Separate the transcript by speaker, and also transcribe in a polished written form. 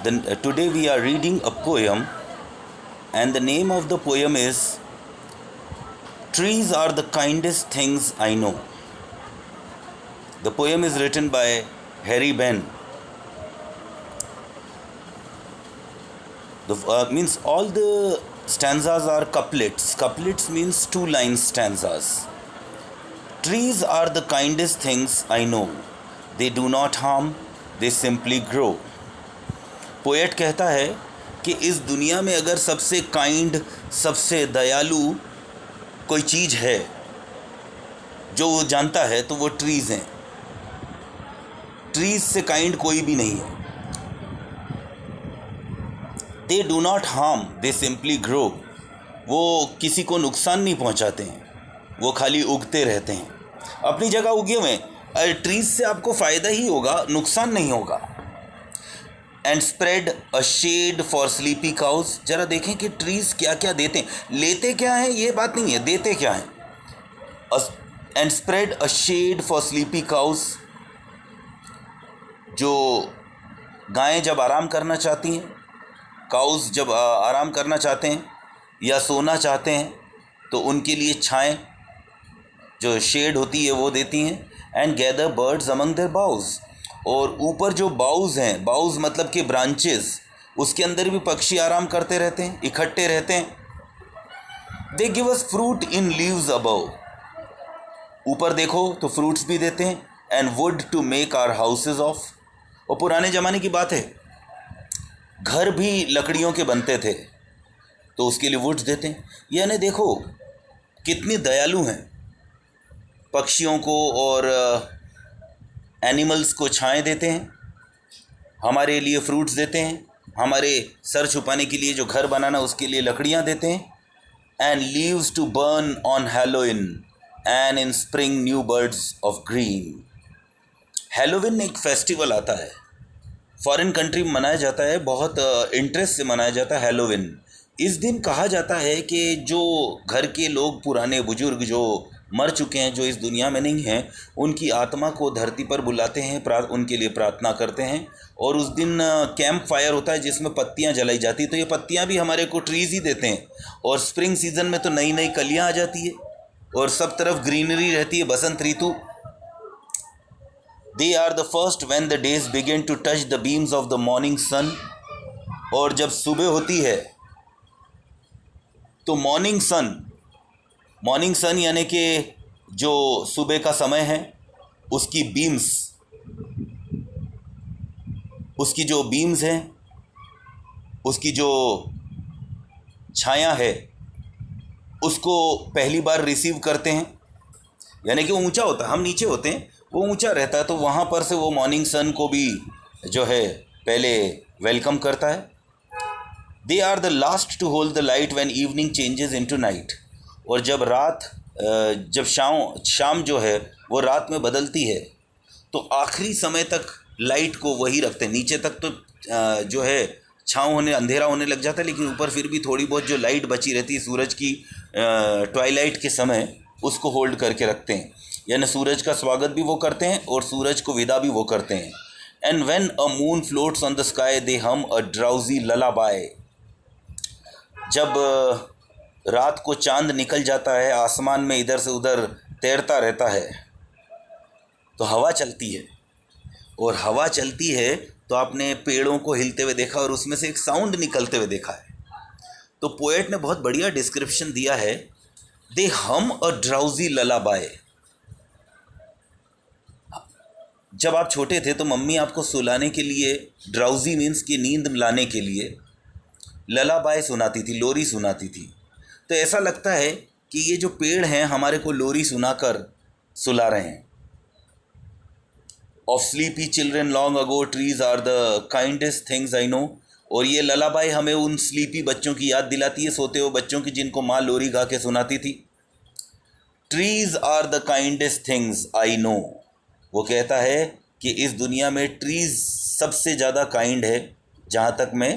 Speaker 1: Today we are reading a poem, and the name of the poem is Trees Are the Kindest Things I Know. The poem is written by Harry Ben. Means all the stanzas are couplets. Couplets means 2-line stanzas. Trees are the kindest things I know. They do not harm, they simply grow. Poet कहता है कि इस दुनिया में अगर सबसे kind, सबसे दयालु कोई चीज़ है जो वो जानता है तो वो ट्रीज़ हैं. ट्रीज़ से काइंड कोई भी नहीं है. They do not harm, they simply grow. वो किसी को नुकसान नहीं पहुंचाते हैं, वो खाली उगते रहते हैं. अपनी जगह उगे हुए हैं. ट्रीज़ से आपको फ़ायदा ही होगा, नुकसान नहीं होगा. And spread a shade for sleepy cows. ज़रा देखें कि ट्रीज़ क्या क्या देते हैं. लेते क्या हैं ये बात नहीं है, देते क्या हैं. And spread a shade for sleepy cows. जो गायें जब आराम करना चाहती हैं, काउज जब आराम करना चाहते हैं या सोना चाहते हैं तो उनके लिए छाएं जो शेड होती है वो देती हैं. And gather birds among their boughs. और ऊपर जो बाउज हैं, बाउज मतलब कि ब्रांचेस, उसके अंदर भी पक्षी आराम करते रहते हैं, इकट्ठे रहते हैं. They give us fruit in leaves above. ऊपर देखो तो फ्रूट्स भी देते हैं. And wood to make our houses of. और पुराने ज़माने की बात है, घर भी लकड़ियों के बनते थे तो उसके लिए वुड्स देते हैं. यानी देखो कितनी दयालु हैं. पक्षियों को और एनिमल्स को छाएं देते हैं, हमारे लिए फ्रूट्स देते हैं, हमारे सर छुपाने के लिए जो घर बनाना उसके लिए लकड़ियां देते हैं. And leaves to burn on Halloween and in spring new birds of green. Halloween एक फेस्टिवल आता है, फॉरेन कंट्री में मनाया जाता है, बहुत इंटरेस्ट से मनाया जाता है हैलोविन. इस दिन कहा जाता है कि जो घर के लोग, पुराने बुजुर्ग जो मर चुके हैं, जो इस दुनिया में नहीं हैं, उनकी आत्मा को धरती पर बुलाते हैं, उनके लिए प्रार्थना करते हैं. और उस दिन कैंप फायर होता है जिसमें पत्तियां जलाई जाती. तो ये पत्तियां भी हमारे को ट्रीज़ ही देते हैं. और स्प्रिंग सीजन में तो नई नई कलियां आ जाती है और सब तरफ ग्रीनरी रहती है, बसंत ऋतु. They are the first when the days begin to touch the beams of the morning sun. और जब सुबह होती है तो मॉर्निंग सन यानी कि जो सुबह का समय है उसकी बीम्स, उसकी जो बीम्स हैं, उसकी जो छाया है, उसको पहली बार रिसीव करते हैं. यानी कि वो ऊंचा होता है, हम नीचे होते हैं, वो ऊंचा रहता है, तो वहाँ पर से वो मॉर्निंग सन को भी जो है पहले वेलकम करता है. They are the last to hold the light when evening changes into night. और जब शाम जो है वो रात में बदलती है तो आखिरी समय तक लाइट को वही रखते हैं. नीचे तक तो जो है छाँव होने, अंधेरा होने लग जाता है, लेकिन ऊपर फिर भी थोड़ी बहुत जो लाइट बची रहती है सूरज की ट्वाइलाइट के समय, उसको होल्ड करके रखते हैं. यानी सूरज का स्वागत भी वो करते हैं और सूरज को विदा भी वो करते हैं. And when a moon floats on the sky they hum a drowsy ललाबाई. जब रात को चांद निकल जाता है, आसमान में इधर से उधर तैरता रहता है, तो हवा चलती है. और हवा चलती है तो आपने पेड़ों को हिलते हुए देखा और उसमें से एक साउंड निकलते हुए देखा है. तो पोएट ने बहुत बढ़िया डिस्क्रिप्शन दिया है. दे हम अ ड्राउजी ललाबाई. जब आप छोटे थे तो मम्मी आपको सुलाने के लिए, ड्राउजी मीन्स की नींद लाने के लिए, ललाबाई सुनाती थी, लोरी सुनाती थी. तो ऐसा लगता है कि ये जो पेड़ हैं हमारे को लोरी सुनाकर सुला रहे हैं. Of sleepy children long ago trees are the kindest things I know. और ये ललाबाई हमें उन स्लीपी बच्चों की याद दिलाती है, सोते हुए बच्चों की, जिनको माँ लोरी गा के सुनाती थी. Trees are the kindest things I know. वो कहता है कि इस दुनिया में ट्रीज सबसे ज़्यादा काइंड है जहाँ तक मैं